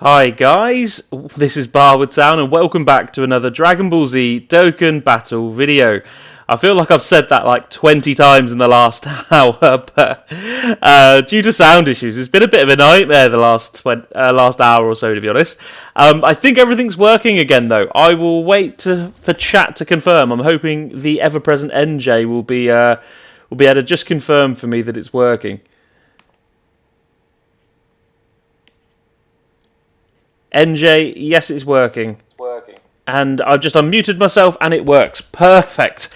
Hi guys, this is Barwood Town and welcome back to another Dragon Ball Z Dokkan battle video. I feel like I've said that like 20 times in the last hour, but due to sound issues, it's been a bit of a nightmare the last hour or so, to be honest. I think everything's working again, though. I will wait for chat to confirm. I'm hoping the ever-present NJ will be able to just confirm for me that it's working. NJ, yes, it's working. And I've just unmuted myself and it works. Perfect.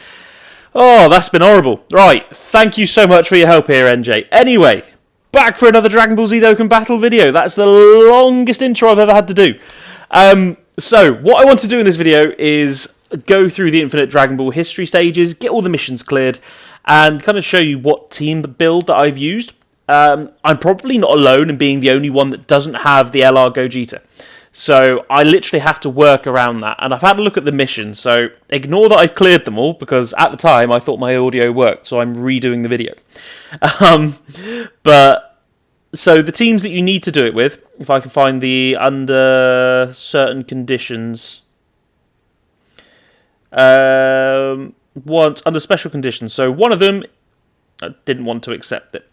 Oh, that's been horrible. Right, thank you so much for your help here, NJ. Anyway, back for another Dragon Ball Z Dokkan battle video. That's the longest intro I've ever had to do. So, what I want to do in this video is go through the Infinite Dragon Ball history stages, get all the missions cleared, and kind of show you what team build that I've used. I'm probably not alone in being the only one that doesn't have the LR Gogeta. So I literally have to work around that. And I've had a look at the missions, so ignore that I've cleared them all, because at the time I thought my audio worked, so I'm redoing the video. So the teams that you need to do it with, if I can find the under certain conditions... under special conditions. So one of them... I didn't want to accept it.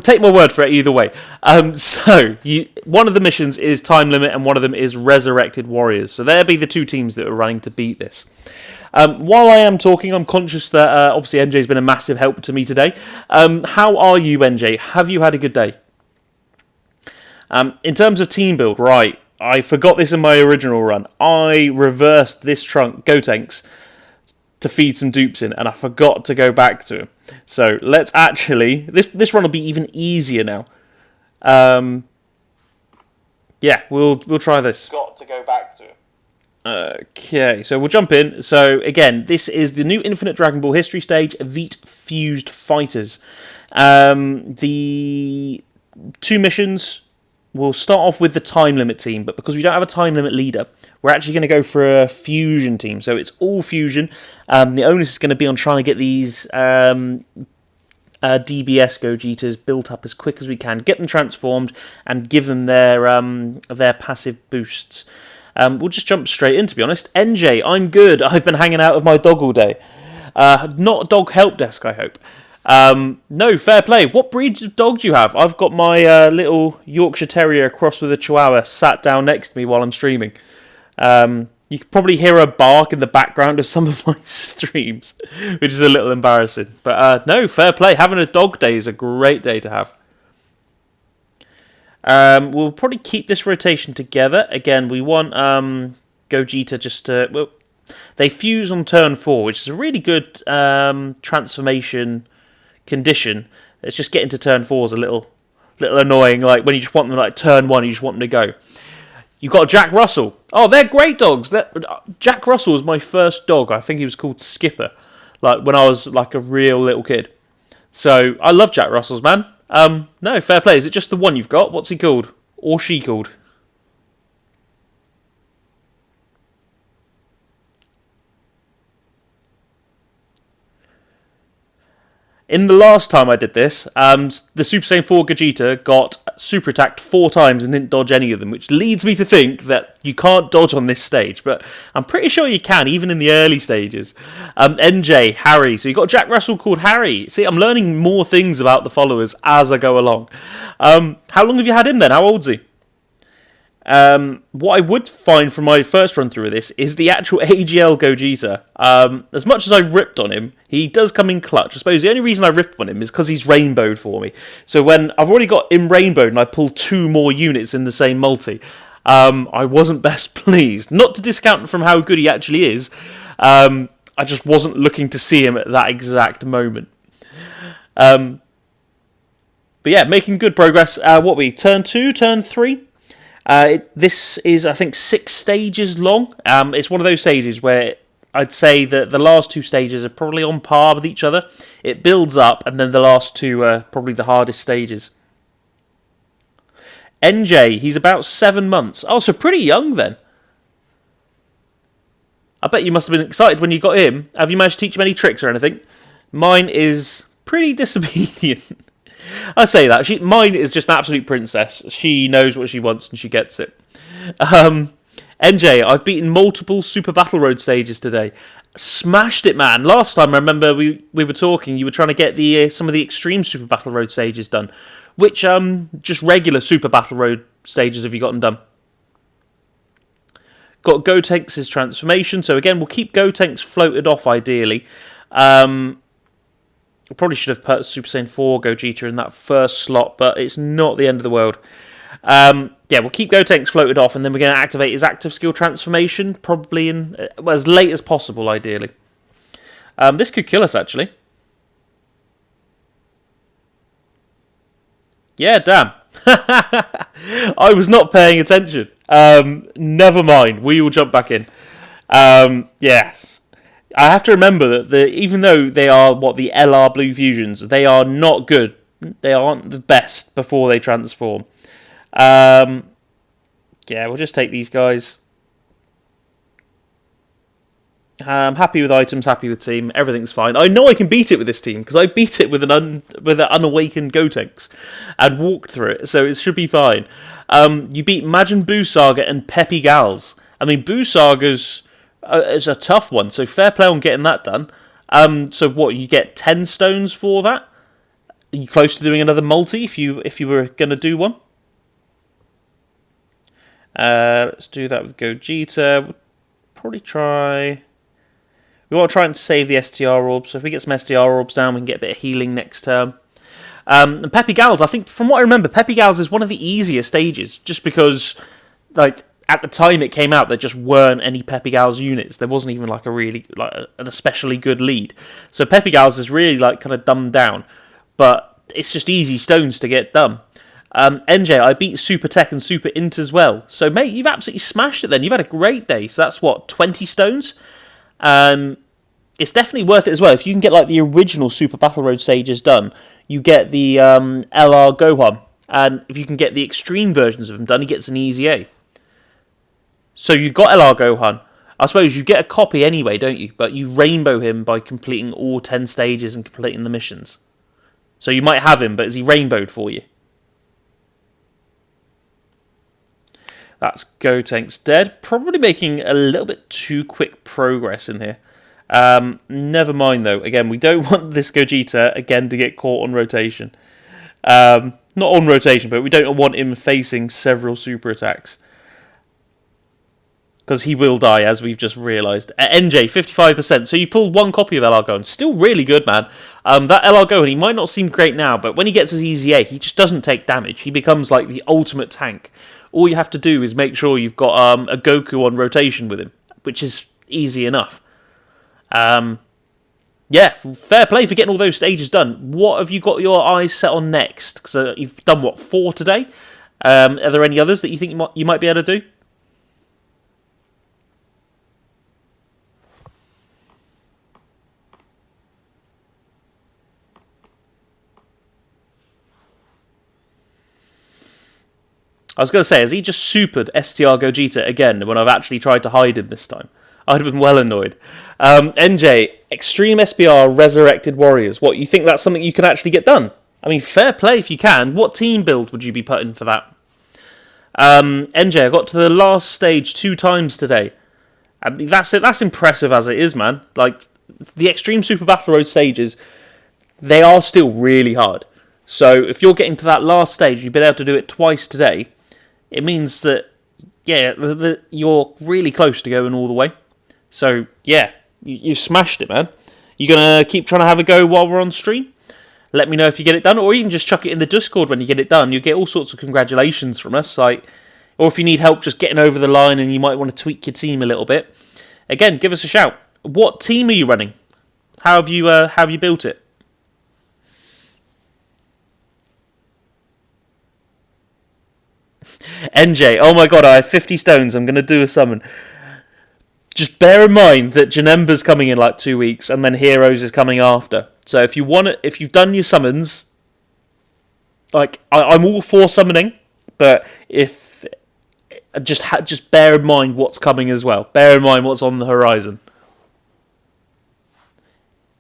Take my word for it either way. One of the missions is Time Limit and one of them is Resurrected Warriors. So there'll be the two teams that are running to beat this. While I am talking, I'm conscious that obviously NJ's been a massive help to me today. How are you, NJ? Have you had a good day? In terms of team build, right, I forgot this in my original run. I reversed this trunk, Gotenks, to feed some dupes in, and I forgot to go back to him. So let's actually... This run will be even easier now. Yeah, we'll try this. Got to go back to him. Okay, so we'll jump in. So again, this is the new Infinite Dragon Ball history stage, Vite Fused Fighters. The two missions... We'll start off with the time limit team, but because we don't have a time limit leader, we're actually going to go for a fusion team. So it's all fusion. The onus is going to be on trying to get these DBS Gogetas built up as quick as we can, get them transformed, and give them their passive boosts. We'll just jump straight in, to be honest. NJ, I'm good. I've been hanging out with my dog all day. Not dog help desk, I hope. No, fair play. What breed of dog do you have? I've got my little Yorkshire Terrier crossed with a Chihuahua sat down next to me while I'm streaming. You can probably hear a bark in the background of some of my streams, which is a little embarrassing. But no, fair play. Having a dog day is a great day to have. We'll probably keep this rotation together. Again, we want Gogeta just to... Well, they fuse on turn 4, which is a really good transformation condition. It's just getting to turn 4 is a little annoying. Like when you just want them like turn 1, you just want them to go. You got Jack Russell. Oh, they're great dogs. Jack Russell was my first dog. I think he was called Skipper. Like when I was like a real little kid. So I love Jack Russells, man. No, fair play. Is it just the one you've got? What's he called? Or she called? In the last time I did this, the Super Saiyan 4 Gogeta got super attacked 4 times and didn't dodge any of them, which leads me to think that you can't dodge on this stage, but I'm pretty sure you can, even in the early stages. NJ, Harry, so you got Jack Russell called Harry. See, I'm learning more things about the followers as I go along. How long have you had him then? How old's he? What I would find from my first run through of this is the actual AGL Gogeta. As much as I ripped on him, he does come in clutch. I suppose the only reason I ripped on him is because he's rainbowed for me. So when I've already got him rainbowed and I pull 2 more units in the same multi, I wasn't best pleased. Not to discount from how good he actually is, I just wasn't looking to see him at that exact moment. But yeah, making good progress. Turn 2, turn 3? This is, I think, 6 stages long. It's one of those stages where I'd say that the last 2 stages are probably on par with each other. It builds up, and then the last 2 are probably the hardest stages. NJ, he's about 7 months. Oh, so pretty young then. I bet you must have been excited when you got him. Have you managed to teach him any tricks or anything? Mine is pretty disobedient. I say that. Mine is just an absolute princess. She knows what she wants and she gets it. NJ, I've beaten multiple Super Battle Road stages today. Smashed it, man. Last time I remember we were talking, you were trying to get the some of the extreme Super Battle Road stages done. Which just regular Super Battle Road stages have you gotten done? Got Gotenks' transformation, so again we'll keep Gotenks floated off ideally. I probably should have put Super Saiyan 4 Gogeta in that first slot, but it's not the end of the world. Yeah, we'll keep Gotenks floated off, and then we're going to activate his active skill transformation, probably in as late as possible, ideally. This could kill us, actually. Yeah, damn. I was not paying attention. Never mind, we will jump back in. Yes. I have to remember that even though they are, the LR Blue Fusions, they are not good. They aren't the best before they transform. Yeah, we'll just take these guys. Happy with items, happy with team. Everything's fine. I know I can beat it with this team because I beat it with an unawakened Gotenks and walked through it, so it should be fine. You beat Majin Buu Saga and Peppy Gals. I mean, Buu Saga's is a tough one, so fair play on getting that done. So what, you get 10 stones for that? Are you close to doing another multi if you were going to do one? Let's do that with Gogeta. We'll probably try... We want to try and save the STR orbs, so if we get some STR orbs down, we can get a bit of healing next turn. And Peppy Gals, I think, from what I remember, Peppy Gals is one of the easier stages, just because, like, at the time it came out, there just weren't any Peppy Gals units. There wasn't even, like, an especially good lead. So Peppy Gals is really, like, kind of dumbed down, but it's just easy stones to get done. NJ, I beat Super Tech and Super Int as well. So, mate, you've absolutely smashed it then. You've had a great day. So that's, 20 stones? It's definitely worth it as well. If you can get like the original Super Battle Road stages done, you get the LR Gohan, and if you can get the extreme versions of him done, he gets an easy A. So you got LR Gohan. I suppose you get a copy anyway, don't you? But you rainbow him by completing all 10 stages and completing the missions. So you might have him, but is he rainbowed for you? That's Gotenks dead. Probably making a little bit too quick progress in here. Never mind though. Again, we don't want this Gogeta again to get caught on rotation. Not on rotation, but we don't want him facing several super attacks. Because he will die, as we've just realised. NJ, 55%. So you pulled one copy of LR Gohan. Still really good, man. That LR Gohan, he might not seem great now, but when he gets his easy A, he just doesn't take damage. He becomes like the ultimate tank. All you have to do is make sure you've got a Goku on rotation with him, which is easy enough. Yeah, fair play for getting all those stages done. What have you got your eyes set on next? Because you've done, 4 today? Are there any others that you think you might be able to do? I was going to say, has he just supered STR Gogeta again when I've actually tried to hide him this time? I'd have been well annoyed. NJ, Extreme SBR Resurrected Warriors. What, you think that's something you can actually get done? I mean, fair play if you can. What team build would you be putting for that? NJ, I got to the last stage 2 times today. I mean, that's it. That's impressive as it is, man. Like, the Extreme Super Battle Road stages, they are still really hard. So, if you're getting to that last stage, you've been able to do it twice today, it means that, yeah, you're really close to going all the way. So, yeah, you've smashed it, man. You going to keep trying to have a go while we're on stream? Let me know if you get it done, or even just chuck it in the Discord when you get it done. You'll get all sorts of congratulations from us, or if you need help just getting over the line and you might want to tweak your team a little bit, again, give us a shout. What team are you running? How have you built it? NJ, oh my god, I have 50 stones, I'm going to do a summon. Just bear in mind that Janemba's coming in like 2 weeks, and then Heroes is coming after. So if you've done your summons, like I'm all for summoning, but if just bear in mind what's coming as well. Bear in mind what's on the horizon.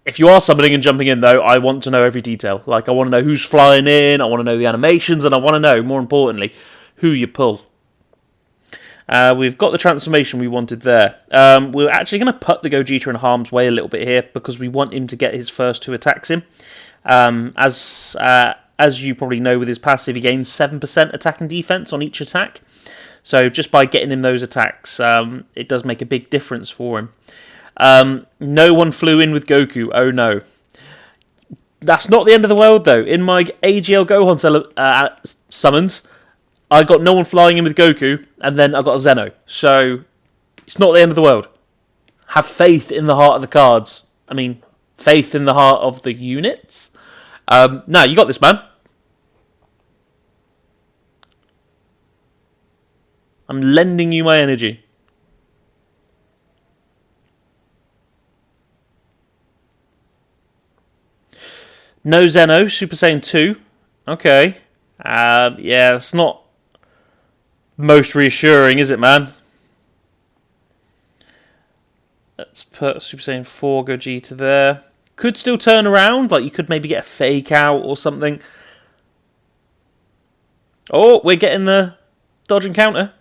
If you are summoning and jumping in, though, I want to know every detail. Like, I want to know who's flying in, I want to know the animations, and I want to know, more importantly, who you pull. We've got the transformation we wanted there. We're actually going to put the Gogeta in harm's way a little bit here because we want him to get his first 2 attacks in. As you probably know, with his passive, he gains 7% attack and defense on each attack. So just by getting him those attacks, it does make a big difference for him. No one flew in with Goku. Oh no. That's not the end of the world, though. In my AGL Gohan summons, I got no one flying in with Goku, and then I got a Zeno. So it's not the end of the world. Have faith in the heart of the cards. I mean, faith in the heart of the units. No, you got this, man. I'm lending you my energy. No Zeno, Super Saiyan 2. Okay. Yeah, it's not most reassuring, is it, man? Let's put Super Saiyan 4 Gogeta there. Could still turn around, like you could maybe get a fake out or something. Oh, we're getting the dodge and counter.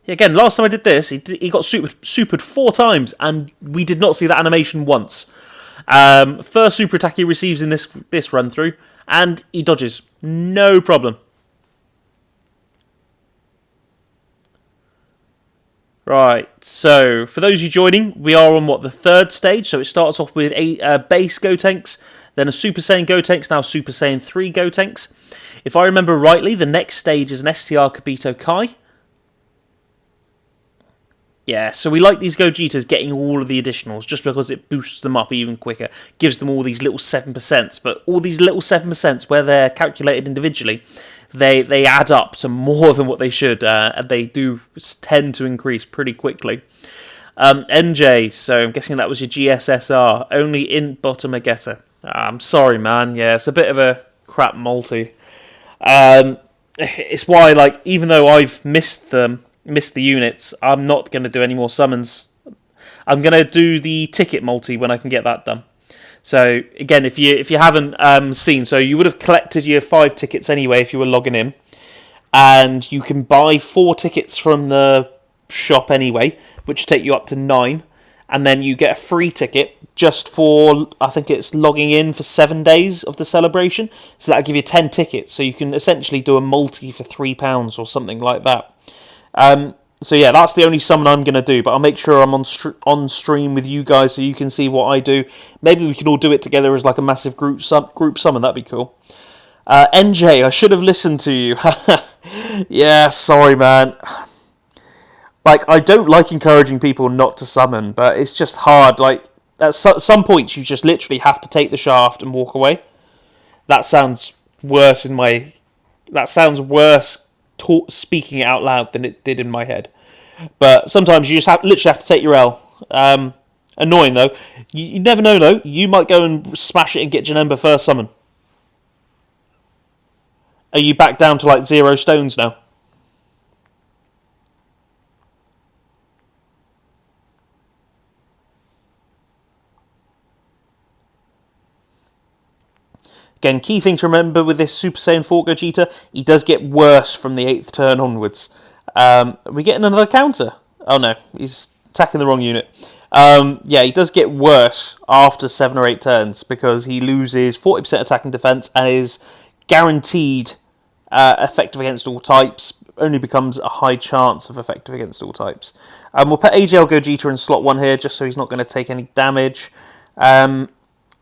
Yeah, again, last time I did this, he got supered 4 times, and we did not see that animation once. First super attack he receives in this run through, and he dodges. No problem. Right, so for those of you joining, we are on the 3rd stage. So it starts off with a base Gotenks, then a Super Saiyan Gotenks, now Super Saiyan 3 Gotenks. If I remember rightly, the next stage is an STR Kibito Kai. Yeah, so we like these Gogetas getting all of the additionals just because it boosts them up even quicker, gives them all these little 7%, but all these little 7%, where they're calculated individually, they add up to more than what they should, and they do tend to increase pretty quickly. NJ, so I'm guessing that was your GSSR, only in bottom Ageta. I'm sorry, man, yeah, it's a bit of a crap multi. It's why, like, even though I've missed the units, I'm not going to do any more summons. I'm going to do the ticket multi when I can get that done. So again, if you haven't seen, so you would have collected your 5 tickets anyway if you were logging in, and you can buy 4 tickets from the shop anyway, which take you up to 9, and then you get a free ticket just for, I think it's logging in for 7 days of the celebration, so that'll give you 10 tickets, so you can essentially do a multi for £3 or something like that. So yeah, that's the only summon I'm going to do, but I'll make sure I'm on stream with you guys so you can see what I do. Maybe we can all do it together as like a massive group summon, that'd be cool. NJ, I should have listened to you. Yeah, sorry, man. Like, I don't like encouraging people not to summon, but it's just hard. Like, at some points, you just literally have to take the shaft and walk away. That sounds worse speaking it out loud than it did in my head. But sometimes you just literally have to take your L. Annoying, though. You never know, though. You might go and smash it and get Janemba first summon. Are you back down to, like, 0 stones now? Again, key thing to remember with this Super Saiyan 4 Gogeta, he does get worse from the 8th turn onwards. Are we getting another counter? Oh no, he's attacking the wrong unit. Yeah, he does get worse after 7 or 8 turns because he loses 40% attack and defense and is guaranteed effective against all types, only becomes a high chance of effective against all types. We'll put AGL Gogeta in slot 1 here just so he's not going to take any damage.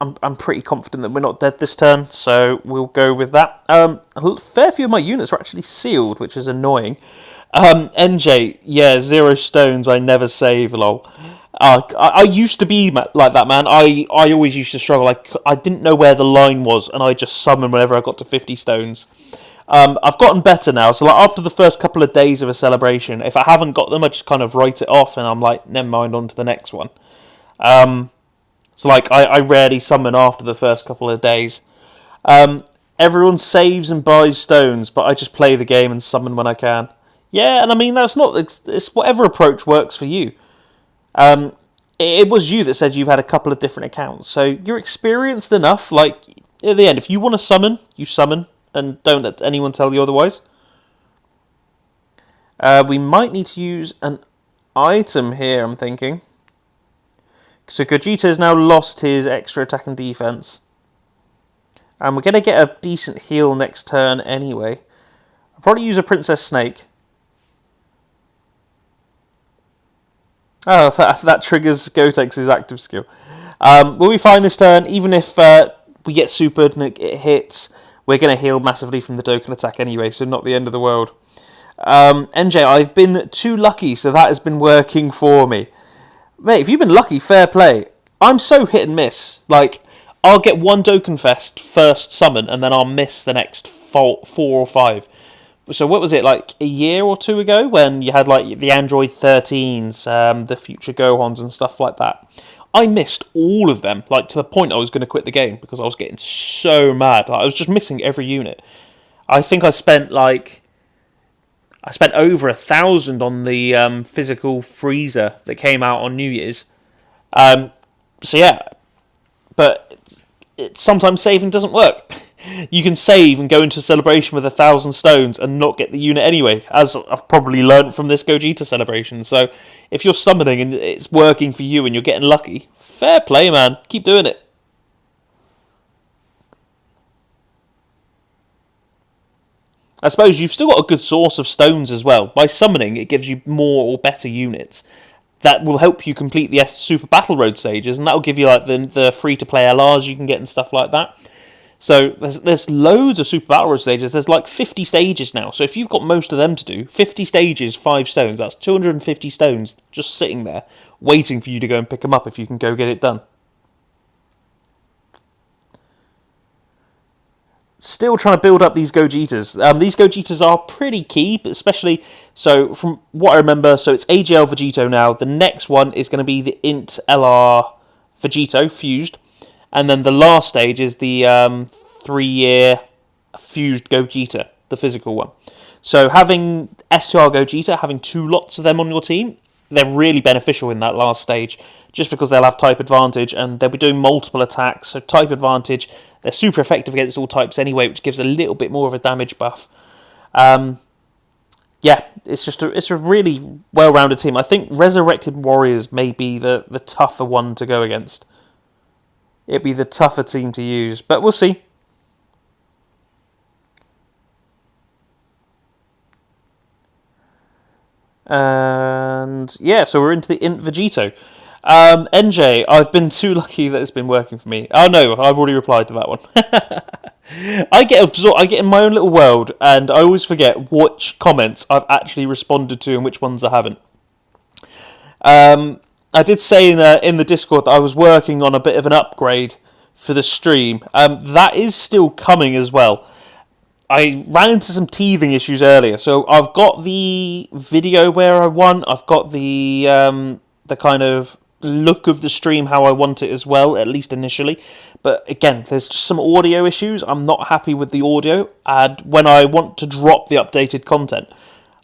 I'm pretty confident that we're not dead this turn, so we'll go with that. A fair few of my units are actually sealed, which is annoying. NJ, yeah, 0 stones, I never save, lol. I used to be like that, man. I always used to struggle. I didn't know where the line was, and I just summoned whenever I got to 50 stones. I've gotten better now, so like after the first couple of days of a celebration, if I haven't got them, I just kind of write it off, and I'm like, never mind, on to the next one. So, like, I rarely summon after the first couple of days. Everyone saves and buys stones, but I just play the game and summon when I can. Yeah, and I mean, it's whatever approach works for you. It was you that said you've had a couple of different accounts, so you're experienced enough. Like, at the end, if you want to summon, you summon, and don't let anyone tell you otherwise. We might need to use an item here, I'm thinking. So Gogeta has now lost his extra attack and defense. And we're going to get a decent heal next turn anyway. I'll probably use a Princess Snake. Oh, that triggers Gotek's active skill. We'll be fine this turn, even if we get supered and it hits. We're going to heal massively from the Dokkan attack anyway, so not the end of the world. NJ, I've been too lucky, so that has been working for me. Mate, if you've been lucky, fair play. I'm so hit and miss. Like, I'll get one Dokkan Fest first summon, and then I'll miss the next 4 or 5. So what was it, like a year or two ago, when you had like the Android 13s, the future Gohans and stuff like that? I missed all of them, like to the point I was going to quit the game because I was getting so mad. Like, I was just missing every unit. I think I spent over 1,000 on the physical freezer that came out on New Year's. So yeah, but sometimes saving doesn't work. You can save and go into a celebration with 1,000 stones and not get the unit anyway, as I've probably learnt from this Gogeta celebration. So if you're summoning and it's working for you and you're getting lucky, fair play, man. Keep doing it. I suppose you've still got a good source of stones as well. By summoning, it gives you more or better units that will help you complete the Super Battle Road stages, and that will give you like the free-to-play LRs you can get and stuff like that. So there's loads of Super Battle Road stages. There's like 50 stages now. So if you've got most of them to do, 50 stages, 5 stones, that's 250 stones just sitting there, waiting for you to go and pick them up if you can go get it done. Still trying to build up these Gogetas. These Gogetas are pretty key, but especially, so from what I remember, so it's AGL Vegito now. The next one is going to be the Int LR Vegito, fused. And then the last stage is the 3-year fused Gogeta, the physical one. So having STR Gogeta, having 2 lots of them on your team, they're really beneficial in that last stage, just because they'll have type advantage and they'll be doing multiple attacks. So type advantage, they're super effective against all types anyway, which gives a little bit more of a damage buff. Yeah, it's a really well-rounded team. I think Resurrected Warriors may be the tougher one to go against. It'd be the tougher team to use, but we'll see. And yeah, so we're into the Int Vegito. NJ, I've been too lucky that it's been working for me. Oh no, I've already replied to that one. I get in my own little world, and I always forget which comments I've actually responded to and which ones I haven't. I did say in the Discord that I was working on a bit of an upgrade for the stream. That is still coming as well. I ran into some teething issues earlier, so I've got the video where I won. I've got the kind of look of the stream how I want it as well, at least initially. But again, there's just some audio issues. I'm not happy with the audio, and when I want to drop the updated content,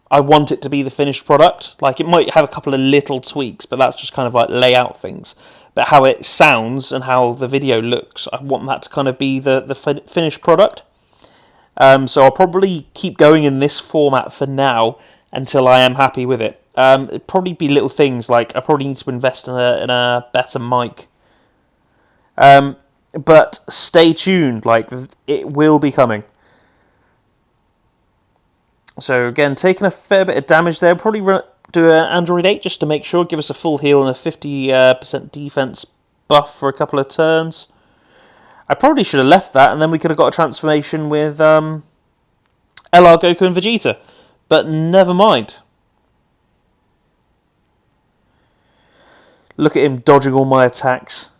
I want it to be the finished product. Like, it might have a couple of little tweaks, but that's just kind of like layout things. But how it sounds and how the video looks, I want that to kind of be the finished product. So I'll probably keep going in this format for now until I am happy with it. It'd probably be little things like I probably need to invest in a better mic. But stay tuned, like, it will be coming. So again, taking a fair bit of damage there. Probably do an Android 8 just to make sure, give us a full heal and a 50% defense buff for a couple of turns. I probably should have left that, and then we could have got a transformation with LR Goku and Vegeta. But never mind. Look at him dodging all my attacks.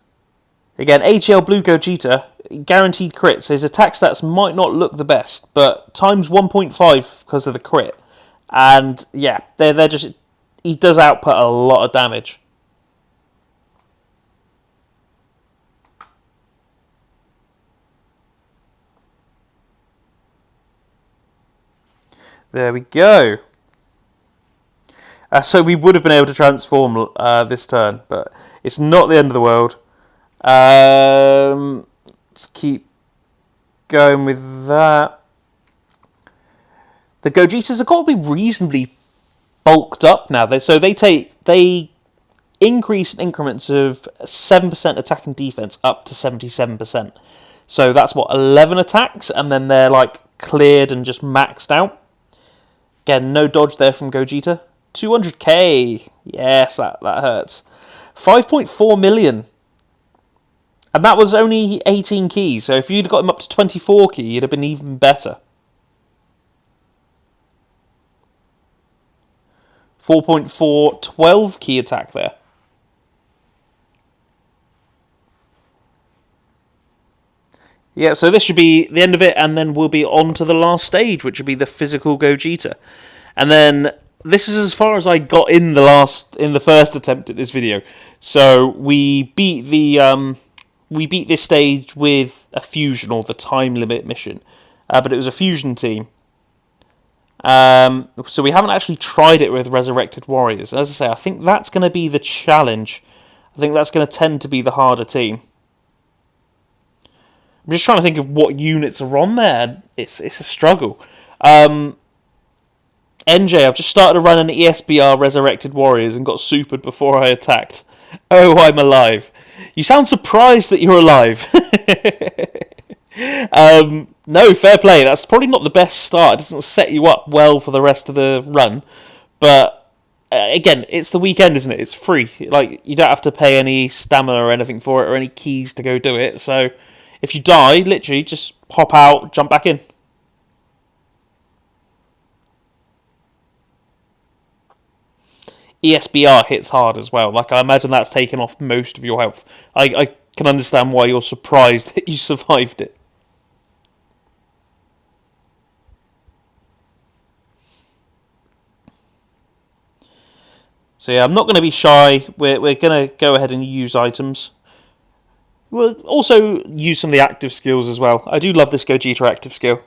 Again, AGL Blue Gogeta, guaranteed crits. His attack stats might not look the best, but times 1.5 because of the crit. And yeah, they're just, he does output a lot of damage. There we go. So we would have been able to transform this turn, but it's not the end of the world. Let's keep going with that. The Gogetas have got to be reasonably bulked up now. They increase in increments of 7% attack and defense up to 77%. So that's what, 11 attacks, and then they're like cleared and just maxed out. Again, no dodge there from Gogeta. 200k. Yes, that hurts. 5.4 million. And that was only 18 keys. So if you'd got him up to 24 key, it'd have been even better. 4.4, 12 key attack there. Yeah, so this should be the end of it, and then we'll be on to the last stage, which will be the physical Gogeta. And then this is as far as I got in the first attempt at this video. So we beat this stage with a fusion, or the time limit mission, but it was a fusion team. So we haven't actually tried it with Resurrected Warriors. As I say, I think that's going to be the challenge. I think that's going to tend to be the harder team. I'm just trying to think of what units are on there. It's a struggle. NJ, I've just started to run an ESBR Resurrected Warriors and got supered before I attacked. Oh, I'm alive. You sound surprised that you're alive. No, fair play. That's probably not the best start. It doesn't set you up well for the rest of the run. But, again, it's the weekend, isn't it? It's free. Like, you don't have to pay any stamina or anything for it, or any keys to go do it. So if you die, literally, just pop out, jump back in. ESBR hits hard as well. Like, I imagine that's taken off most of your health. I can understand why you're surprised that you survived it. So yeah, I'm not going to be shy. We're going to go ahead and use items. We'll also use some of the active skills as well. I do love this Gogeta active skill.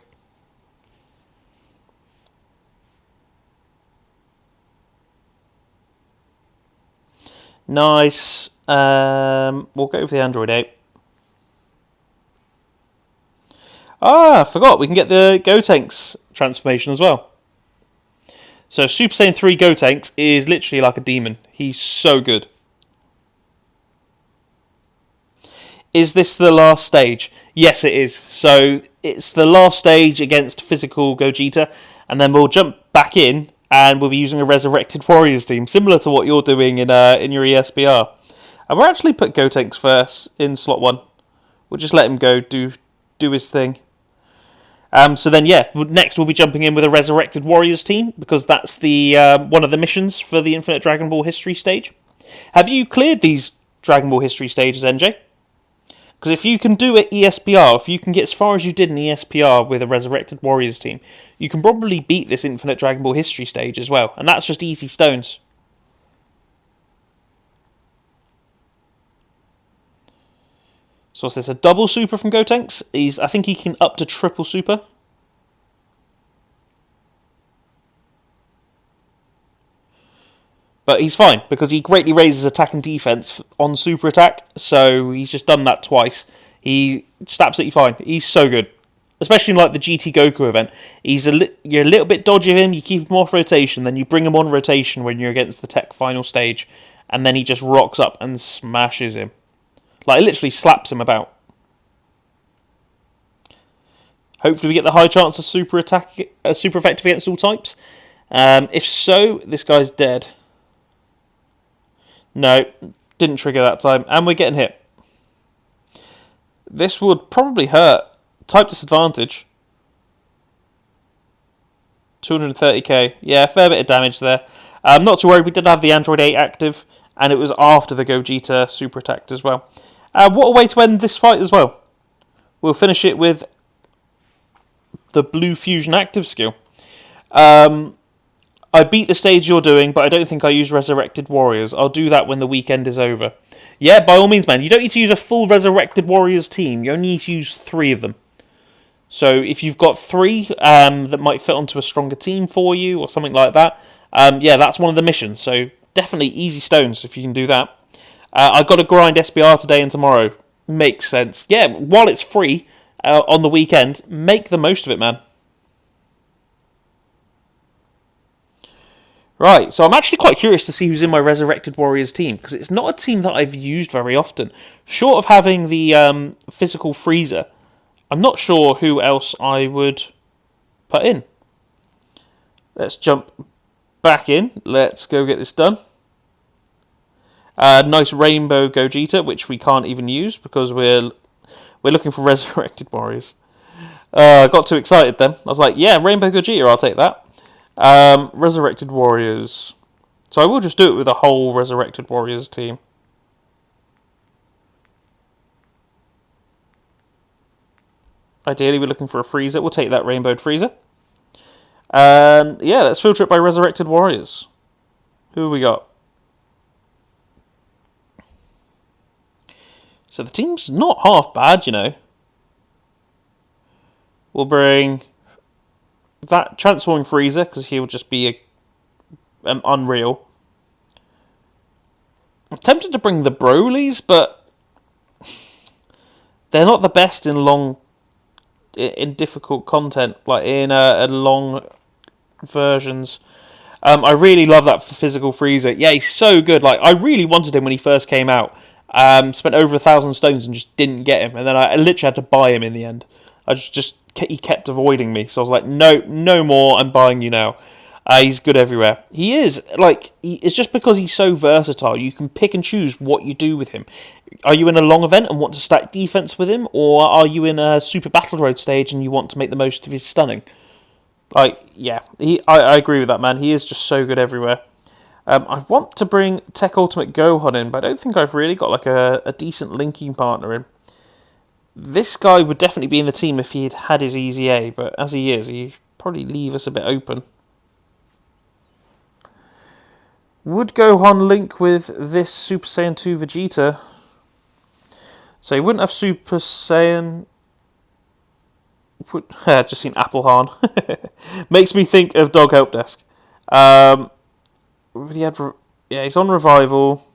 Nice. We'll go for the Android 8. I forgot. We can get the Gotenks transformation as well. So Super Saiyan 3 Gotenks is literally like a demon. He's so good. Is this the last stage? Yes, it is. So it's the last stage against physical Gogeta, and then we'll jump back in, and we'll be using a Resurrected Warriors team, similar to what you're doing in your ESBR. And we'll actually put Gotenks first in slot 1. We'll just let him go do his thing. So then, yeah, next we'll be jumping in with a Resurrected Warriors team, because that's the one of the missions for the Infinite Dragon Ball History stage. Have you cleared these Dragon Ball History stages, NJ? Because if you can do it ESPR, if you can get as far as you did in ESPR with a Resurrected Warriors team, you can probably beat this Infinite Dragon Ball History stage as well. And that's just easy stones. So what's this, a double super from Gotenks? I think he can up to triple super. But he's fine, because he greatly raises attack and defense on super attack, so he's just done that twice. He's just absolutely fine. He's so good. Especially in like the GT Goku event. You're a little bit dodgy of him, you keep him off rotation, then you bring him on rotation when you're against the tech final stage, and then he just rocks up and smashes him. Like, literally slaps him about. Hopefully we get the high chance of super effective against all types. If so, this guy's dead. No, didn't trigger that time, and we're getting hit. This would probably hurt. Type disadvantage. 230k. Yeah, fair bit of damage there. Not to worry, we did have the Android 8 active, and it was after the Gogeta super attacked as well. What a way to end this fight as well. We'll finish it with the Blue Fusion active skill. I beat the stage you're doing, but I don't think I use Resurrected Warriors. I'll do that when the weekend is over. Yeah, by all means, man. You don't need to use a full Resurrected Warriors team. You only need to use 3 of them. So if you've got 3 that might fit onto a stronger team for you or something like that, yeah, that's one of the missions. So definitely easy stones if you can do that. I've got to grind SBR today and tomorrow. Makes sense. Yeah, while it's free on the weekend, make the most of it, man. Right, so I'm actually quite curious to see who's in my Resurrected Warriors team, because it's not a team that I've used very often. Short of having the physical freezer, I'm not sure who else I would put in. Let's jump back in. Let's go get this done. Nice Rainbow Gogeta, which we can't even use because we're looking for Resurrected Warriors. I got too excited then. I was like, yeah, Rainbow Gogeta, I'll take that. Resurrected Warriors. So I will just do it with a whole Resurrected Warriors team. Ideally, we're looking for a Freezer. We'll take that Rainbowed Freezer. And yeah, let's filter it by Resurrected Warriors. Who have we got? So the team's not half bad, you know. We'll bring that Transforming Freezer, because he will just be unreal. I'm tempted to bring the Brolys, but they're not the best in difficult content, like in long versions. I really love that physical Freezer. Yeah, he's so good. Like, I really wanted him when he first came out. Spent over 1,000 stones and just didn't get him, and then I literally had to buy him in the end. He kept avoiding me, so I was like, no more. I'm buying you now. He's good everywhere. He is it's just because he's so versatile. You can pick and choose what you do with him. Are you in a long event and want to stack defense with him, or are you in a Super Battle Road stage and you want to make the most of his stunning? Like, yeah, I agree with that, man. He is just so good everywhere. I want to bring Tech Ultimate Gohan in, but I don't think I've really got like a decent linking partner in. This guy would definitely be in the team if he had had his Easy A, but as he is, he'd probably leave us a bit open. Would Gohan link with this Super Saiyan 2 Vegeta? So he wouldn't have Super Saiyan... just seen Appleharn. Makes me think of Dog Help Desk. He's on Revival.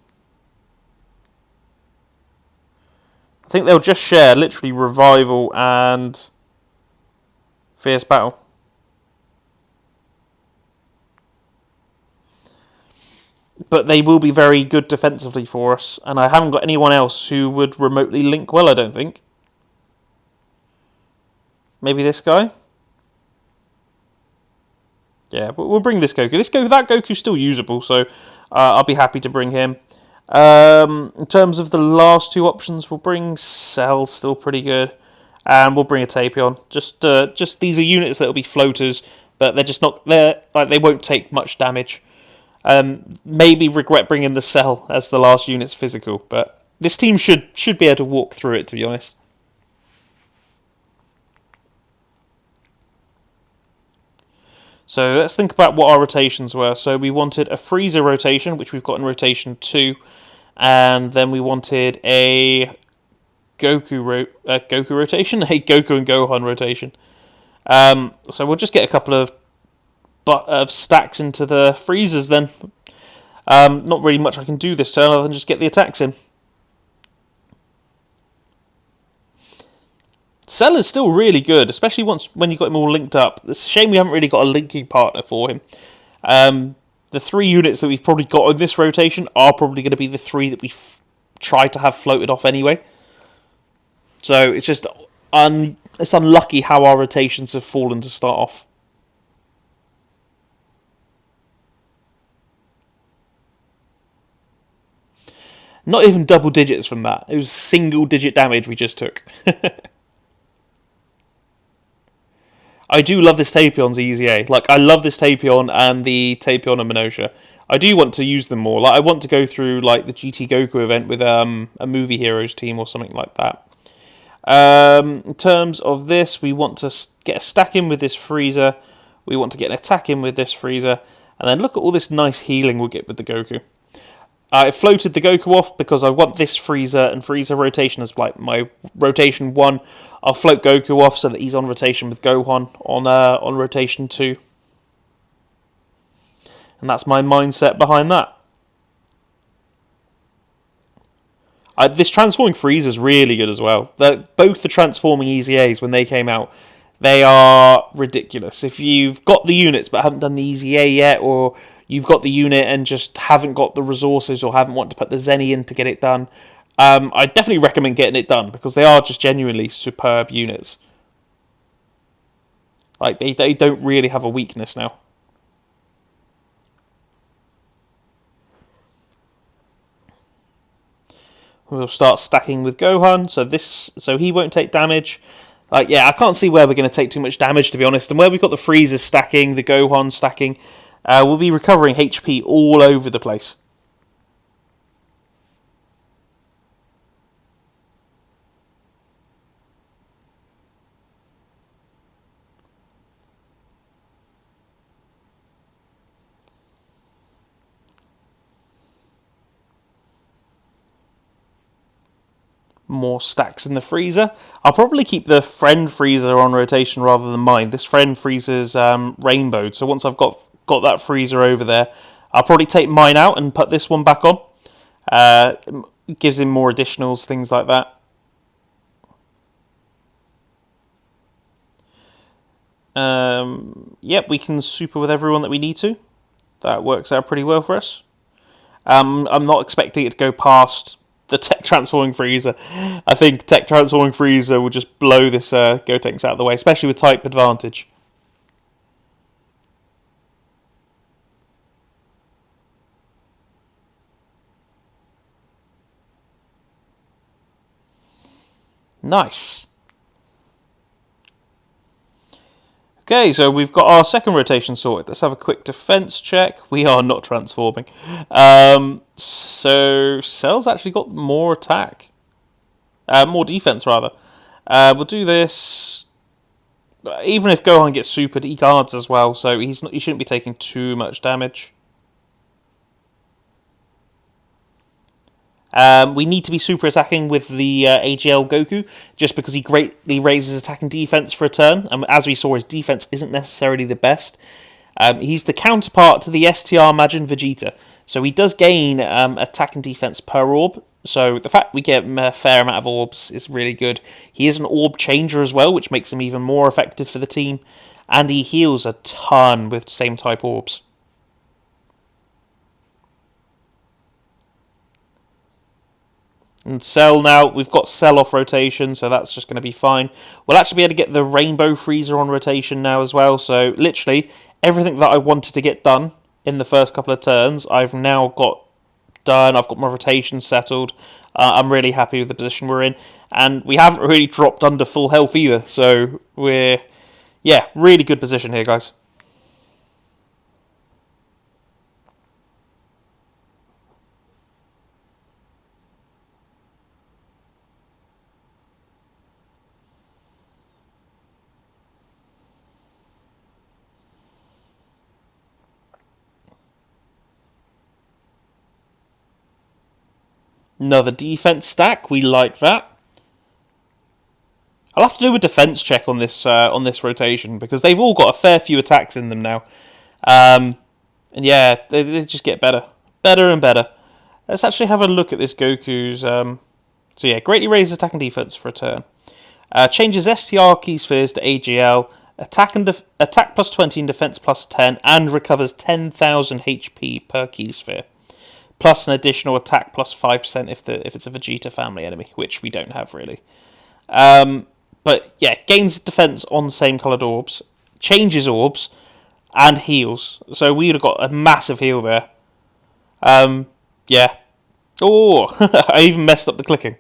I think they'll just share literally Revival and Fierce Battle. But they will be very good defensively for us, and I haven't got anyone else who would remotely link well, I don't think. Maybe this guy? Yeah, but we'll bring this Goku. That Goku's still usable, so I'll be happy to bring him. In terms of the last two options, we'll bring Cell, still pretty good, and we'll bring a Tapion. Just these are units that will be floaters, but they're just not they won't take much damage. Maybe regret bringing the Cell as the last unit's physical, but this team should be able to walk through it, to be honest. So let's think about what our rotations were. So we wanted a Freezer rotation, which we've got in rotation 2, and then we wanted a Goku rotation, a Goku and Gohan rotation. So we'll just get a couple of stacks into the freezers then. Not really much I can do this turn other than just get the attacks in. Cell is still really good, especially when you got him all linked up. It's a shame we haven't really got a linking partner for him. The 3 units that we've probably got in this rotation are probably going to be the 3 that we try to have floated off anyway. So it's just it's unlucky how our rotations have fallen to start off. Not even double digits from that. It was single digit damage we just took. I do love this Tapion's Easy A. Like, I love this Tapion and the Tapion and Minosha. I do want to use them more. Like, I want to go through like the GT Goku event with a Movie Heroes team or something like that. In terms of this, we want to get a stack in with this Freezer. We want to get an attack in with this Freezer. And then look at all this nice healing we'll get with the Goku. I floated the Goku off because I want this Freezer and Freezer rotation as like my rotation 1. I'll float Goku off so that he's on rotation with Gohan on rotation 2. And that's my mindset behind that. This Transforming Freezer is really good as well. Both the Transforming Easy A's, when they came out, they are ridiculous. If you've got the units but haven't done the Easy A yet, or you've got the unit and just haven't got the resources or haven't wanted to put the Zenny in to get it done, I definitely recommend getting it done because they are just genuinely superb units. Like, they don't really have a weakness now. We'll start stacking with Gohan, so he won't take damage. Like, yeah, I can't see where we're going to take too much damage, to be honest. And where we've got the Freezers stacking, the Gohan stacking, we'll be recovering HP all over the place. More stacks in the freezer. I'll probably keep the friend freezer on rotation rather than mine. This friend freezer's rainbowed, so once I've got that freezer over there, I'll probably take mine out and put this one back on. It gives him more additionals, things like that. Yep, we can super with everyone that we need to. That works out pretty well for us. I'm not expecting it to go past the Tech Transforming Freezer. I think Tech Transforming Freezer will just blow this Gotenks out of the way, especially with type advantage. Nice. Okay, so we've got our second rotation sorted. Let's have a quick defense check. We are not transforming. So Cell's actually got more attack. More defense, rather. We'll do this. Even if Gohan gets supered, he guards as well, so he shouldn't be taking too much damage. We need to be super attacking with the AGL Goku, just because he greatly raises attack and defense for a turn. And as we saw, his defense isn't necessarily the best. He's the counterpart to the STR Majin Vegeta. So he does gain attack and defense per orb. So the fact we get a fair amount of orbs is really good. He is an orb changer as well, which makes him even more effective for the team. And he heals a ton with same type orbs. And Cell now, we've got Cell off rotation, so that's just going to be fine. We'll actually be able to get the Rainbow Freezer on rotation now as well. So literally, everything that I wanted to get done in the first couple of turns, I've now got done. I've got my rotation settled. I'm really happy with the position we're in. And we haven't really dropped under full health either. So we're, yeah, really good position here, guys. Another defense stack. We like that. I'll have to do a defense check on this rotation because they've all got a fair few attacks in them now. And yeah, they just get better and better. Let's actually have a look at this Goku's. So yeah, greatly raises attack and defense for a turn. Changes STR key spheres to AGL. Attack plus 20 and defense plus 10, and recovers 10,000 HP per key sphere. Plus an additional attack plus 5% if it's a Vegeta family enemy, which we don't have really. But yeah, gains defense on same coloured orbs, changes orbs, and heals. So we would have got a massive heal there. Yeah. Oh, I even messed up the clicking.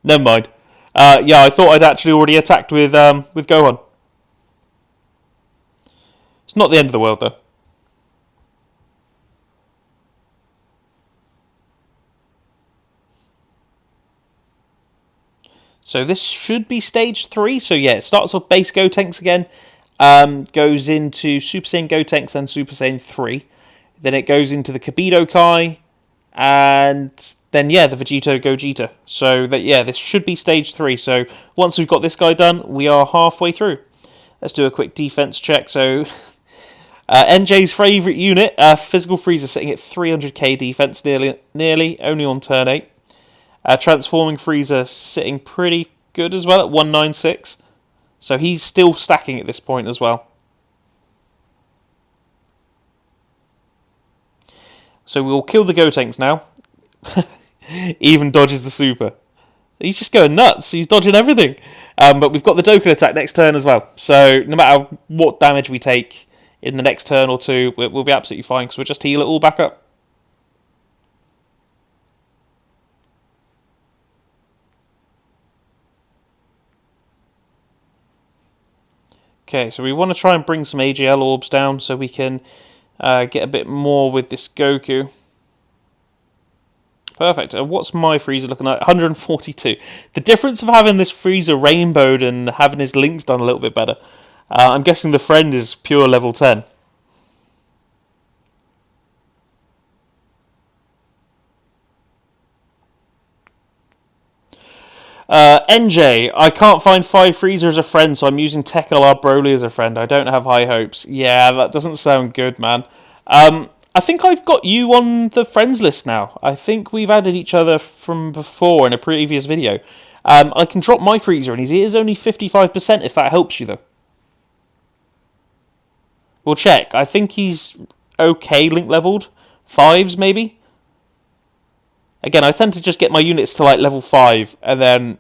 Never mind. Yeah, I thought I'd actually already attacked with Gohan. It's not the end of the world though. So this should be stage 3. So yeah, it starts off base Gotenks again, goes into Super Saiyan Gotenks, then Super Saiyan 3. Then it goes into the Kabuto Kai, and then yeah, the Vegito Gogeta. So that yeah, this should be stage 3. So once we've got this guy done, we are halfway through. Let's do a quick defense check. So NJ's favourite unit, Physical Freezer, sitting at 300k defense, nearly only on turn 8. Transforming Freezer sitting pretty good as well at 196. So he's still stacking at this point as well. So we'll kill the Gotenks now. Even dodges the super. He's just going nuts. He's dodging everything. But we've got the Dokkan attack next turn as well. So no matter what damage we take in the next turn or two, we'll be absolutely fine because we'll just heal it all back up. Okay, so we want to try and bring some AGL orbs down so we can get a bit more with this Goku. Perfect. What's my Frieza looking like? 142. The difference of having this Frieza rainbowed and having his links done a little bit better. I'm guessing the friend is pure level 10. NJ, I can't find 5 Frieza as a friend, so I'm using Tekkalar Broly as a friend. I don't have high hopes. Yeah, that doesn't sound good, man. I think I've got you on the friends list now. I think we've added each other from before in a previous video. I can drop my Frieza, and he is only 55% if that helps you, though. We'll check. I think he's okay link leveled. 5s, maybe? Again, I tend to just get my units to like level 5, and then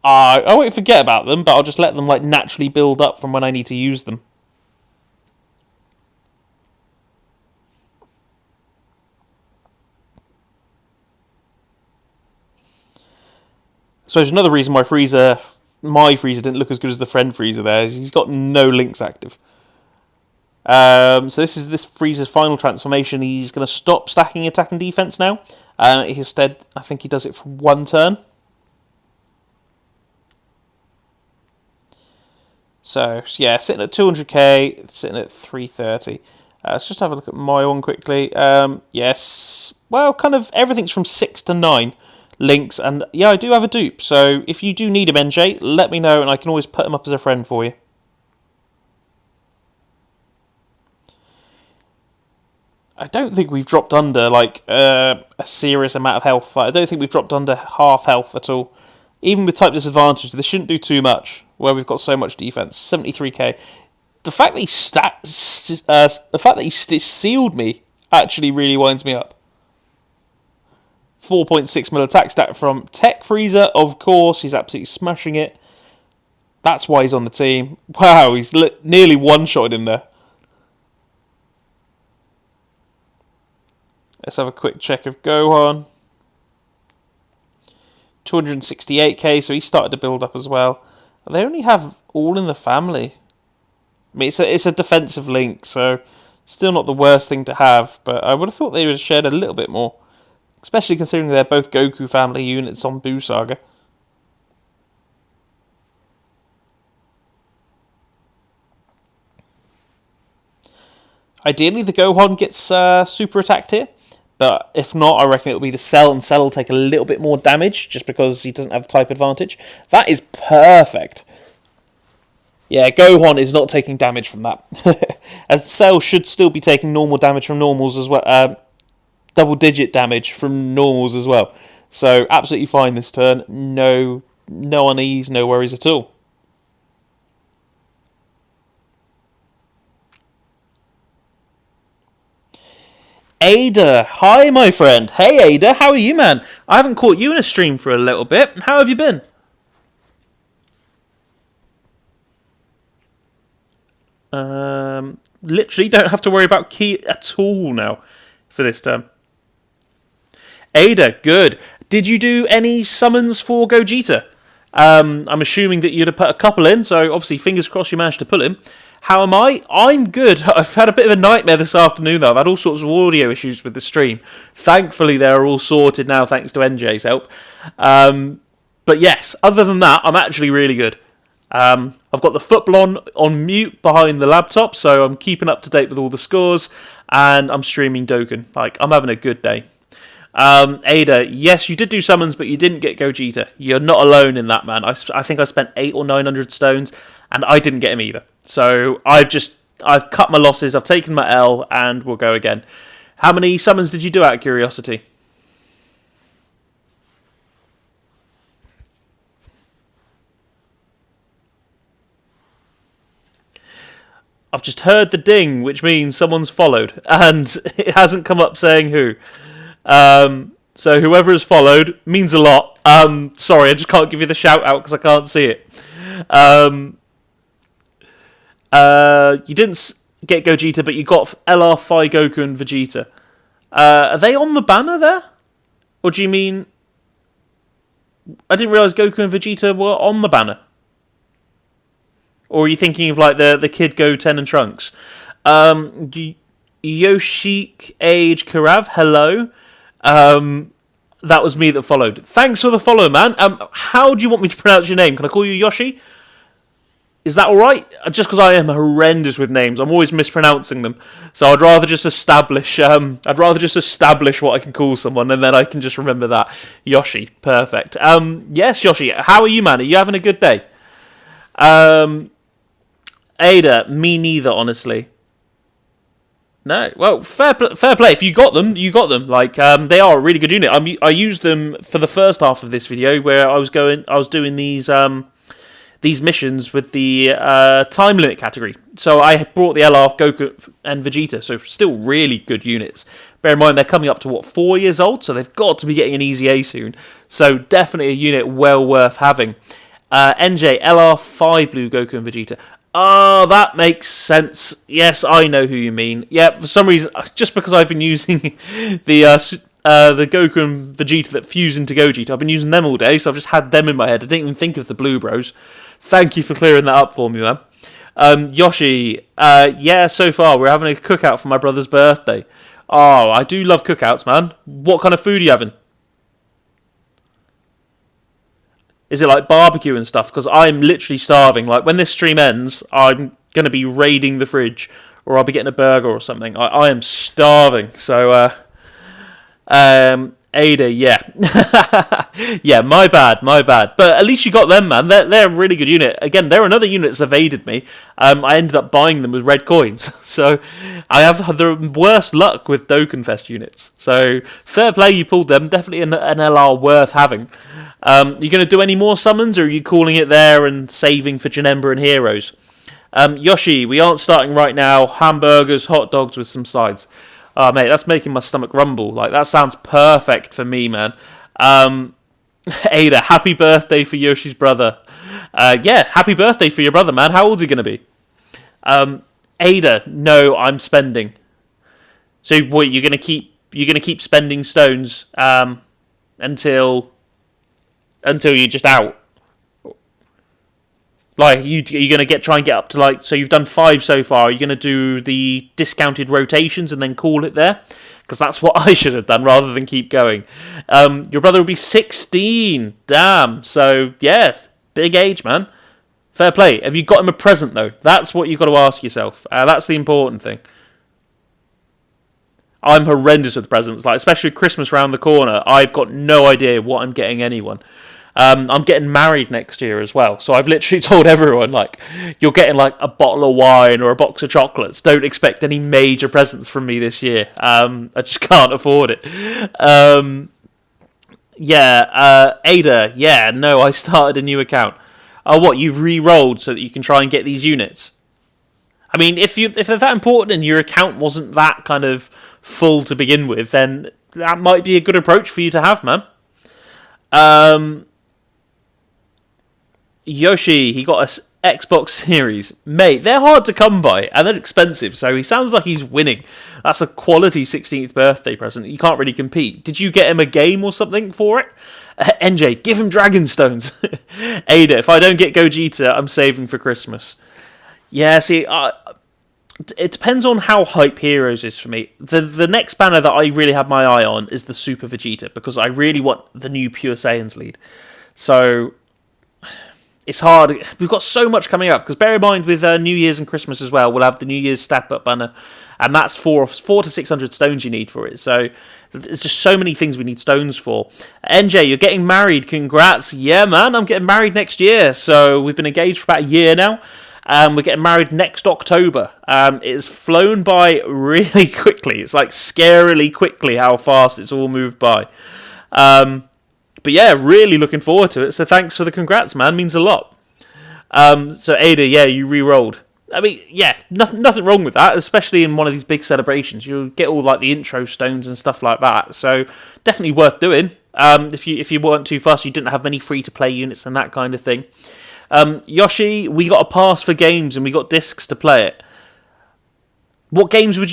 I won't forget about them, but I'll just let them like naturally build up from when I need to use them. So there's another reason why my Frieza didn't look as good as the friend Frieza there, is he's got no links active. So this is this Frieza's final transformation. He's going to stop stacking attack and defense now. Instead, I think he does it for 1 turn. So, yeah, sitting at 200k, sitting at 330. Let's just have a look at my one quickly. Yes, well, kind of everything's from 6 to 9 links. And, yeah, I do have a dupe. So, if you do need him, NJ, let me know, and I can always put him up as a friend for you. I don't think we've dropped under, like, a serious amount of health. I don't think we've dropped under half health at all. Even with type disadvantage, this shouldn't do too much, where we've got so much defense. 73k. The fact that he sealed me actually really winds me up. 4.6 mil attack stat from Tech Frieza, of course. He's absolutely smashing it. That's why he's on the team. Wow, he's nearly one-shotted him there. Let's have a quick check of Gohan. 268k, so he started to build up as well. They only have all in the family. I mean, it's a defensive link, so still not the worst thing to have, but I would have thought they would have shared a little bit more, especially considering they're both Goku family units on Buu Saga. Ideally, the Gohan gets super attacked here. But if not, I reckon it'll be the Cell, and Cell will take a little bit more damage just because he doesn't have the type advantage. That is perfect. Yeah, Gohan is not taking damage from that. And Cell should still be taking normal damage from normals as well. Double-digit damage from normals as well. So, absolutely fine this turn. No unease, no worries at all. Ada, hi my friend. Hey Ada, how are you, man? I haven't caught you in a stream for a little bit. How have you been? Literally don't have to worry about Ki at all now for this term. Ada, good. Did you do any summons for Gogeta? I'm assuming that you'd have put a couple in, so obviously fingers crossed you managed to pull him. How am I? I'm good. I've had a bit of a nightmare this afternoon, though. I've had all sorts of audio issues with the stream. Thankfully, they're all sorted now, thanks to NJ's help. But yes, other than that, I'm actually really good. I've got the football on mute behind the laptop, so I'm keeping up to date with all the scores, and I'm streaming Dokkan. Like, I'm having a good day. Ada, yes, you did do summons, but you didn't get Gogeta. You're not alone in that, man. I think I spent 800 or 900 stones, and I didn't get him either. So I've cut my losses, I've taken my L, and we'll go again. How many summons did you do out of curiosity? I've just heard the ding, which means someone's followed, and it hasn't come up saying who. So whoever has followed means a lot. Sorry, I just can't give you the shout out because I can't see it. You didn't get Gogeta, but you got LR, Phi, Goku, and Vegeta. Are they on the banner there? Or do you mean... I didn't realise Goku and Vegeta were on the banner. Or are you thinking of like the Kid Goten and Trunks? Yoshik Age Karav, hello. That was me that followed. Thanks for the follow, man. How do you want me to pronounce your name? Can I call you Yoshi? Is that alright? Just because I am horrendous with names, I'm always mispronouncing them. So I'd rather just establish what I can call someone, and then I can just remember that. Yoshi, perfect. Yes, Yoshi, how are you, man? Are you having a good day? Ada, me neither, honestly. No, well, fair play. If you got them, you got them. Like, they are a really good unit. I used them for the first half of this video where I was doing these missions with the time limit category. So I brought the LR, Goku, and Vegeta. So still really good units. Bear in mind they're coming up to 4 years old, so they've got to be getting an easy A soon. So definitely a unit well worth having. NJ, LR, Phi, Blue, Goku, and Vegeta. Oh, that makes sense. Yes, I know who you mean. Yeah, for some reason, just because I've been using the Goku and Vegeta that fuse into Gogeta, I've been using them all day, so I've just had them in my head. I didn't even think of the Blue Bros. Thank you for clearing that up for me, man. Yoshi, yeah, so far we're having a cookout for my brother's birthday. Oh, I do love cookouts, man. What kind of food are you having? Is it like barbecue and stuff? Because I'm literally starving. Like, when this stream ends, I'm going to be raiding the fridge, or I'll be getting a burger or something. I am starving. So, Ada, yeah. Yeah, my bad. But at least you got them, man. They're a really good unit. Again, they're another unit that's evaded me. I ended up buying them with red coins. So, I have the worst luck with Dokkan Fest units. So, fair play, you pulled them. Definitely an LR worth having. You going to do any more summons, or are you calling it there and saving for Janemba and Heroes? Yoshi, we aren't starting right now. Hamburgers, hot dogs with some sides. Oh, mate, that's making my stomach rumble. Like, that sounds perfect for me, man. Ada, happy birthday for Yoshi's brother. Yeah, happy birthday for your brother, man. How old's he going to be? Ada, no, I'm spending. So, what, you're going to keep spending stones until you're just out. Like, you're going to try and get up to, like, so you've done 5 so far. Are you going to do the discounted rotations and then call it there? Because that's what I should have done rather than keep going. Your brother will be 16. Damn. So, yeah, big age, man. Fair play. Have you got him a present, though? That's what you've got to ask yourself. That's the important thing. I'm horrendous with presents, like, especially with Christmas round the corner. I've got no idea what I'm getting anyone. I'm getting married next year as well, so I've literally told everyone, like, you're getting like a bottle of wine or a box of chocolates. Don't expect any major presents from me this year. I just can't afford it. Ada, yeah, no, I started a new account. Oh, what, you've re-rolled so that you can try and get these units? I mean, if they're that important and your account wasn't that kind of full to begin with, then that might be a good approach for you to have, man. Yoshi, he got a Xbox Series. Mate, they're hard to come by, and they're expensive, so he sounds like he's winning. That's a quality 16th birthday present. You can't really compete. Did you get him a game or something for it? NJ, give him Dragon Stones. Ada, if I don't get Gogeta, I'm saving for Christmas. Yeah, see, it depends on how hype Heroes is for me. The next banner that I really have my eye on is the Super Vegeta, because I really want the new Pure Saiyans lead. So, it's hard. We've got so much coming up, because bear in mind with New Year's and Christmas as well, we'll have the New Year's Step Up banner, and that's 400 to 600 stones you need for it. So, there's just so many things we need stones for. NJ, you're getting married. Congrats. Yeah, man, I'm getting married next year. So, we've been engaged for about a year now. We're getting married next October. It's flown by really quickly. It's like scarily quickly how fast it's all moved by. But yeah, really looking forward to it. So thanks for the congrats, man. Means a lot. So Ada, yeah, you re-rolled. I mean, yeah, nothing wrong with that, especially in one of these big celebrations. You'll get all like the intro stones and stuff like that, so definitely worth doing. If you weren't too fussed, you didn't have many free to play units and that kind of thing. Yoshi, we got a pass for games and we got discs to play it. What games do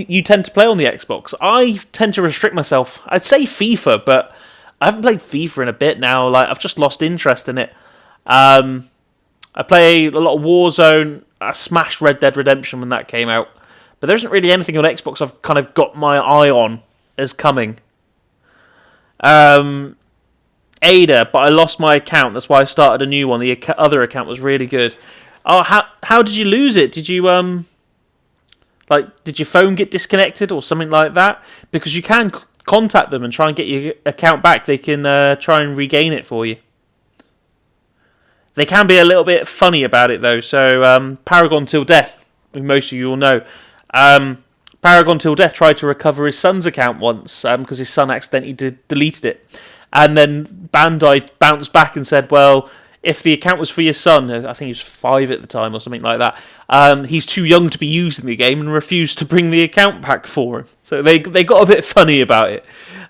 you tend to play on the Xbox? I tend to restrict myself. I'd say FIFA, but I haven't played FIFA in a bit now. Like, I've just lost interest in it. I play a lot of Warzone. I smashed Red Dead Redemption when that came out. But there isn't really anything on Xbox I've kind of got my eye on as coming. Ada, but I lost my account. That's why I started a new one. The other account was really good. Oh, how did you lose it? Did you did your phone get disconnected or something like that? Because you can contact them and try and get your account back. They can try and regain it for you. They can be a little bit funny about it though. So Paragon Till Death, most of you will know. Paragon Till Death tried to recover his son's account once because his son accidentally deleted it. And then Bandai bounced back and said, well, if the account was for your son, I think he was 5 at the time or something like that, he's too young to be using the game and refused to bring the account back for him. So they got a bit funny about it.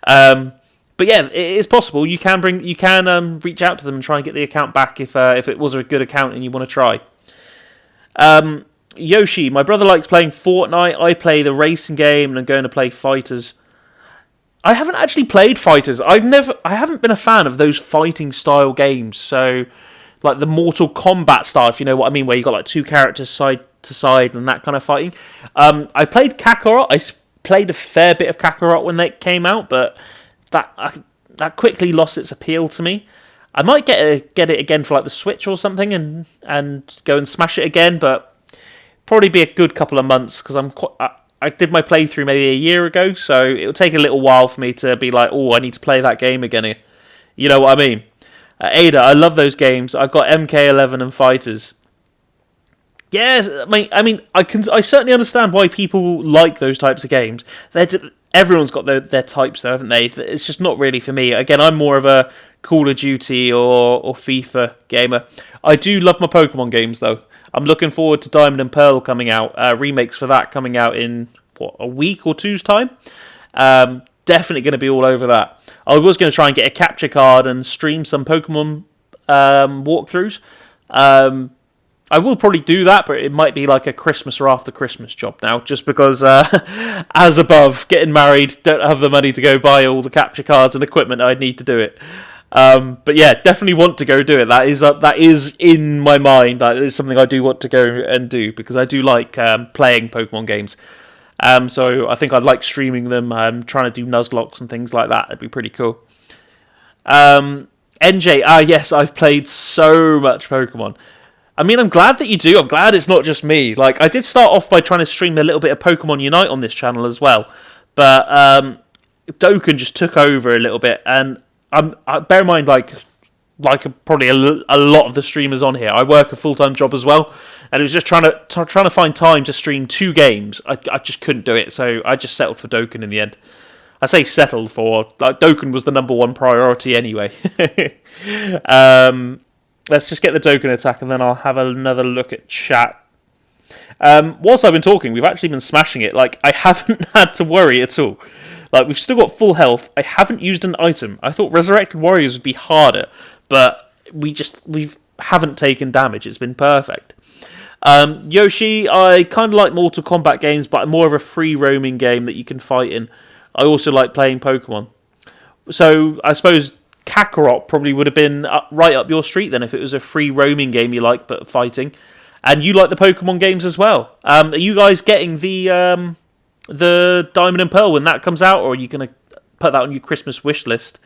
But yeah, it is possible. You can reach out to them and try and get the account back if it was a good account and you want to try. Yoshi, my brother likes playing Fortnite. I play the racing game and I'm going to play Fighters. I haven't actually played Fighters. I haven't been a fan of those fighting style games. So, like the Mortal Kombat style, if you know what I mean, where you got like 2 characters side to side and that kind of fighting. I played Kakarot. I played a fair bit of Kakarot when they came out, but that quickly lost its appeal to me. I might get it again for like the Switch or something and go and smash it again, but probably be a good couple of months because I did my playthrough maybe a year ago, so it'll take a little while for me to be like, oh, I need to play that game again. You know what I mean? Ada, I love those games. I've got MK11 and Fighters. Yes, I mean, I certainly understand why people like those types of games. Everyone's got their types, though, haven't they? It's just not really for me. Again, I'm more of a Call of Duty or FIFA gamer. I do love my Pokemon games, though. I'm looking forward to Diamond and Pearl coming out. Remakes for that coming out in, a week or two's time? Definitely going to be all over that. I was going to try and get a capture card and stream some Pokemon walkthroughs. I will probably do that, but it might be like a Christmas or after Christmas job now, just because, as above, getting married, don't have the money to go buy all the capture cards and equipment I'd need to do it. But yeah, definitely want to go do it. That is in my mind. That is something I do want to go and do because I do like playing Pokemon games. So I think I'd like streaming them. Trying to do Nuzlocks and things like that. That'd be pretty cool. NJ, yes, I've played so much Pokemon. I mean, I'm glad that you do. I'm glad it's not just me. Like, I did start off by trying to stream a little bit of Pokemon Unite on this channel as well, but Dokkan just took over a little bit, and bear in mind, like probably a lot of the streamers on here, I work a full-time job as well, and it was just trying to find time to stream 2 games. I just couldn't do it, so I just settled for Dokkan in the end. I say settled for, like, Dokkan was the number 1 priority anyway. Let's just get the Dokkan attack and then I'll have another look at chat. Whilst I've been talking, we've actually been smashing it. Like, I haven't had to worry at all. Like, we've still got full health. I haven't used an item. I thought Resurrected Warriors would be harder, but we haven't taken damage. It's been perfect. Yoshi, I kind of like Mortal Kombat games, but I'm more of a free roaming game that you can fight in. I also like playing Pokemon. So, I suppose Kakarot probably would have been right up your street then if it was a free roaming game you like but fighting, and you like the Pokemon games as well. Are you guys getting the Diamond and Pearl when that comes out, or are you going to put that on your Christmas wish list?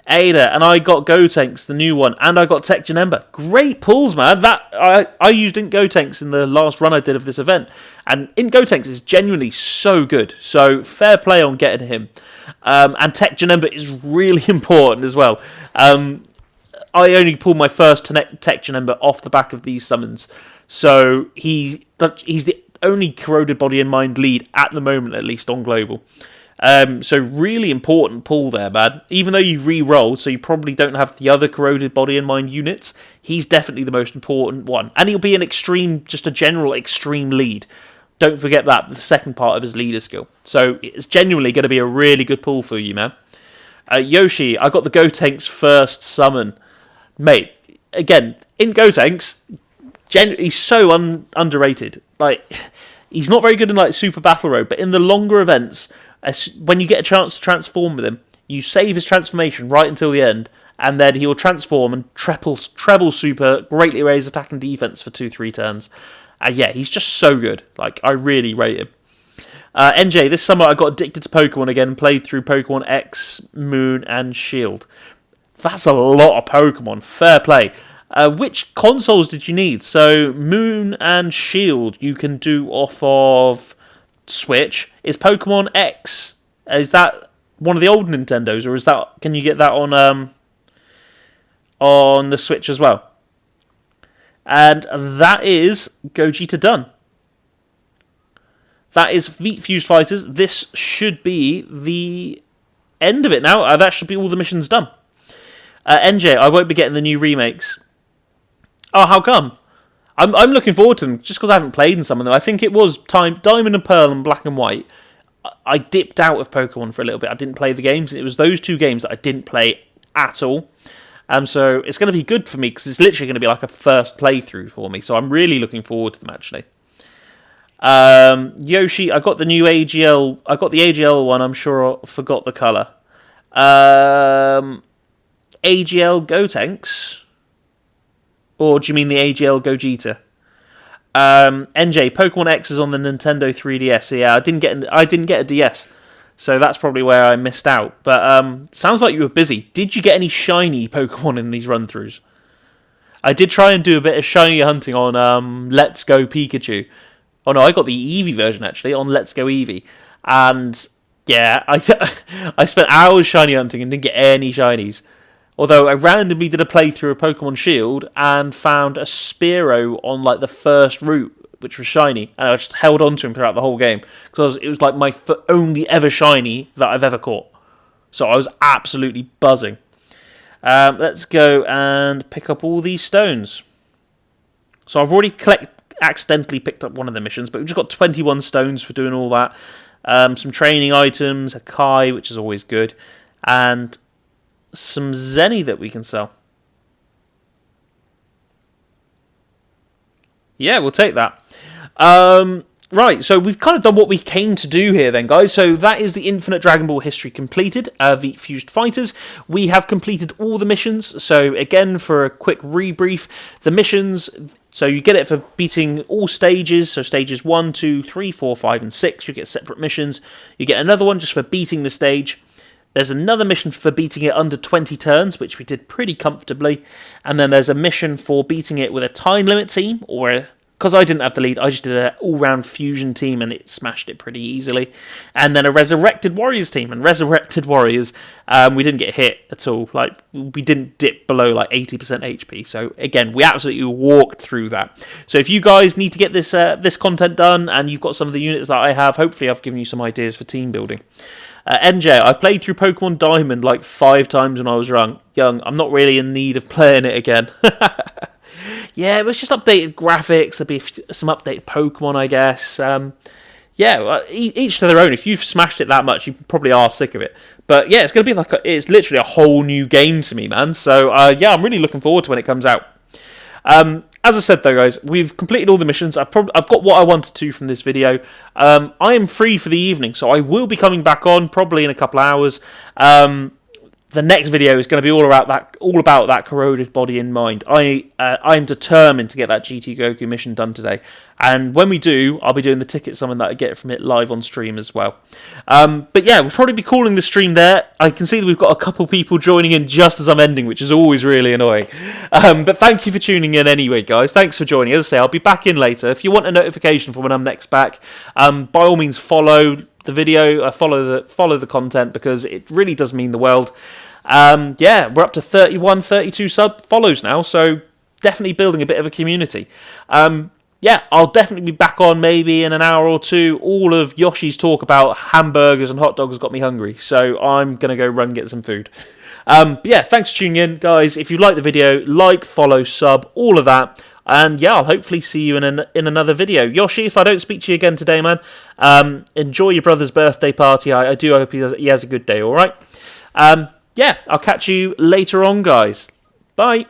Ada, and I got Gotenks, the new one, and I got Tech Janemba. Great pulls, man. That I used Int Gotenks in the last run I did of this event, and Int Gotenks is genuinely so good. So fair play on getting him. And Tech Janemba is really important as well. I only pulled my first Tech Janemba off the back of these summons, so he's the only Corroded Body and Mind lead at the moment, at least on global. So really important pull there, man. Even though you re-roll, so you probably don't have the other corroded body in mind units, he's definitely the most important one. And he'll be an extreme, just a general extreme lead. Don't forget that, the second part of his leader skill. So it's genuinely going to be a really good pull for you, man. Yoshi, I got the Gotenks first summon. Mate, again, in Gotenks, he's so underrated. Like, he's not very good in like Super Battle Road, but in the longer events, when you get a chance to transform with him, you save his transformation right until the end, and then he will transform and treble super, greatly raise attack and defense for 2-3 turns. Yeah, he's just so good. Like, I really rate him. NJ, this summer I got addicted to Pokemon again and played through Pokemon X, Moon, and Shield. That's a lot of Pokemon. Fair play. Which consoles did you need? So, Moon and Shield you can do off of Switch. Is Pokemon X, is that one of the old Nintendos, or is that, can you get that on the Switch as well? And that is Gogeta done. That is Fused Fighters. This should be the end of it now. That should be all the missions done. NJ, I won't be getting the new remakes. Oh, how come? I'm looking forward to them, just because I haven't played in some of them. I think it was Diamond and Pearl and Black and White. I dipped out of Pokemon for a little bit. I didn't play the games. It was those two games that I didn't play at all. So it's going to be good for me, because it's literally going to be like a first playthrough for me. So I'm really looking forward to them, actually. Yoshi, I got the new AGL. I got the AGL one. I'm sure I forgot the colour. AGL Gotenks? Or do you mean the AGL Gogeta? NJ, Pokemon X is on the Nintendo 3DS. Yeah, I didn't get a DS. So that's probably where I missed out. But sounds like you were busy. Did you get any shiny Pokemon in these run-throughs? I did try and do a bit of shiny hunting on Let's Go Pikachu. Oh no, I got the Eevee version actually on Let's Go Eevee. And yeah, I spent hours shiny hunting and didn't get any shinies. Although I randomly did a playthrough of Pokemon Shield and found a Spearow on like the first route, which was shiny, and I just held on to him throughout the whole game because it was like my only ever shiny that I've ever caught. So I was absolutely buzzing. Let's go and pick up all these stones. So I've already accidentally picked up one of the missions, but we've just got 21 stones for doing all that. Some training items, a Kai, which is always good, and some Zenny that we can sell. Yeah, we'll take that. Right, so we've kind of done what we came to do here then, guys. So that is the Infinite Dragon Ball history completed, the Fused Fighters. We have completed all the missions. So again, for a quick rebrief, the missions, so you get it for beating all stages. So stages 1, 2, 3, 4, 5, and 6, you get separate missions. You get another one just for beating the stage. There's another mission for beating it under 20 turns, which we did pretty comfortably. And then there's a mission for beating it with a time limit team, or because I didn't have the lead, I just did an all-round fusion team and it smashed it pretty easily. And then a Resurrected Warriors team. And Resurrected Warriors, we didn't get hit at all. Like, we didn't dip below like 80% HP. So again, we absolutely walked through that. So if you guys need to get this this content done and you've got some of the units that I have, hopefully I've given you some ideas for team building. NJ, I've played through Pokemon Diamond like 5 times when I was young. I'm not really in need of playing it again. Yeah, it was just updated graphics. There'd be some updated Pokemon, I guess. Yeah, each to their own. If you've smashed it that much, you probably are sick of it. But yeah, it's going to be like it's literally a whole new game to me, man. So yeah, I'm really looking forward to when it comes out. As I said though, guys, we've completed all the missions. I've got what I wanted to from this video. I am free for the evening, so I will be coming back on probably in a couple of hours. The next video is going to be all about that corroded body in mind. I'm determined to get that GT Goku mission done today, and when we do, I'll be doing the ticket summon that I get from it live on stream as well. But yeah, we'll probably be calling the stream there. I can see that we've got a couple people joining in just as I'm ending, which is always really annoying. But thank you for tuning in anyway, guys. Thanks for joining. As I say, I'll be back in later. If you want a notification for when I'm next back, by all means follow the video, follow the content, because it really does mean the world. Yeah, we're up to 31, 32 follows now, so definitely building a bit of a community. yeah, I'll definitely be back on maybe in an hour or two. All of Yoshi's talk about hamburgers and hot dogs got me hungry, so I'm going to go run and get some food. But yeah, thanks for tuning in, guys. If you like the video, like, follow, sub, all of that. And yeah, I'll hopefully see you in another video. Yoshi, if I don't speak to you again today, man, enjoy your brother's birthday party. I do hope he has a good day, all right? Yeah, I'll catch you later on, guys. Bye.